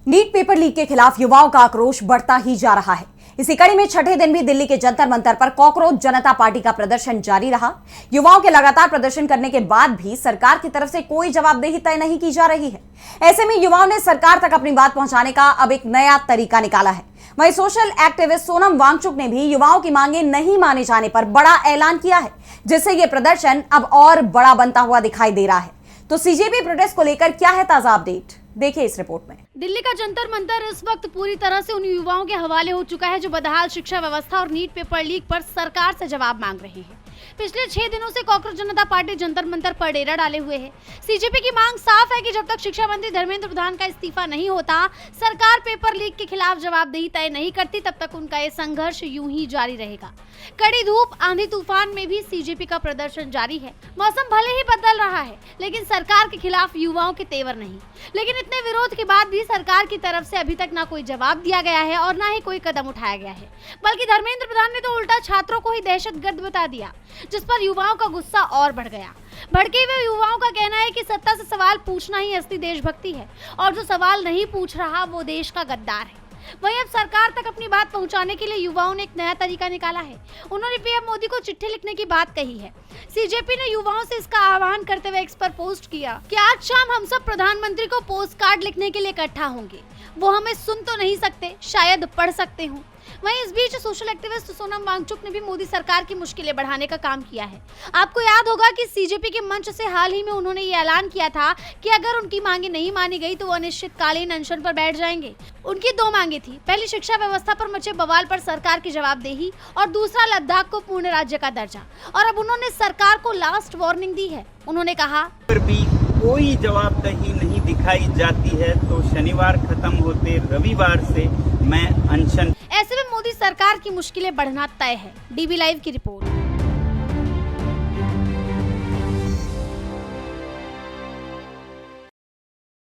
NEET paper leak के खिलाफ युवाओं का आक्रोश बढ़ता ही जा रहा है। इसी कड़ी में छठे दिन भी दिल्ली के जंतर मंतर पर कॉकरोच जनता पार्टी का प्रदर्शन जारी रहा। युवाओं के लगातार प्रदर्शन करने के बाद भी सरकार की तरफ से कोई जवाबदेही तय नहीं की जा रही है। ऐसे में युवाओं ने सरकार तक अपनी बात पहुंचाने का अब एक नया तरीका निकाला है। वहीं सोशल एक्टिविस्ट सोनम वांगचुक ने भी युवाओं की मांगे नहीं माने जाने पर बड़ा ऐलान किया है, जिससे यह प्रदर्शन अब और बड़ा बनता हुआ दिखाई दे रहा है। तो सीजेपी प्रोटेस्ट को लेकर क्या है ताजा अपडेट, देखिए इस रिपोर्ट में। दिल्ली का जंतर मंतर इस वक्त पूरी तरह से उन युवाओं के हवाले हो चुका है जो बदहाल शिक्षा व्यवस्था और नीट पेपर लीक पर सरकार से जवाब मांग रहे हैं। पिछले 6 दिनों से कॉकरोच जनता पार्टी जंतर मंतर पर डेरा डाले हुए है। सीजेपी की मांग साफ है कि जब तक शिक्षा मंत्री धर्मेंद्र प्रधान का इस्तीफा नहीं होता, सरकार पेपर लीक के खिलाफ जवाबदेही तय नहीं करती, तब तक उनका ये संघर्ष यूं ही जारी रहेगा। कड़ी धूप, आंधी तूफान में भी सीजेपी का प्रदर्शन जारी है। मौसम भले ही बदल रहा है, लेकिन सरकार के खिलाफ युवाओं के तेवर नहीं। लेकिन इतने विरोध के बाद भी सरकार की तरफ से अभी तक ना कोई जवाब दिया गया है और ना ही कोई कदम उठाया गया है, बल्कि धर्मेंद्र प्रधान ने तो उल्टा छात्रों को ही दहशतगर्द बता दिया, जिस पर युवाओं का गुस्सा और बढ़ गया। भड़के हुए युवाओं का कहना है कि सत्ता से सवाल पूछना ही असली देशभक्ति है और जो सवाल नहीं पूछ रहा वो देश का गद्दार है। वहीं अब सरकार तक अपनी बात पहुंचाने के लिए युवाओं ने एक नया तरीका निकाला है। उन्होंने पीएम मोदी को चिट्ठी लिखने की बात कही है। सीजेपी ने युवाओं से इसका आह्वान करते हुए एक्स पर पोस्ट किया कि आज शाम हम सब प्रधानमंत्री को पोस्ट कार्ड लिखने के लिए इकट्ठा होंगे। वो हमें सुन तो नहीं सकते, शायद पढ़ सकते हो। वहीं इस बीच सोशल एक्टिविस्ट सोनम वांगचुक ने भी मोदी सरकार की मुश्किलें बढ़ाने का काम किया है। आपको याद होगा कि सीजेपी के मंच से हाल ही में उन्होंने ये ऐलान किया था कि अगर उनकी मांगे नहीं मानी गई तो वो अनिश्चितकालीन अनशन पर बैठ जाएंगे। उनकी 2 मांगे थी, पहली शिक्षा व्यवस्था पर मचे बवाल पर सरकार की जवाबदेही और दूसरा लद्दाख को पूर्ण राज्य का दर्जा। और अब उन्होंने सरकार को लास्ट वार्निंग दी है। उन्होंने कहा, पर भी कोई जवाबदेही नहीं दिखाई जाती है तो शनिवार खत्म होते रविवार से मैं अनशन। ऐसे में मोदी सरकार की मुश्किलें बढ़ना तय है। डीबी लाइव की रिपोर्ट।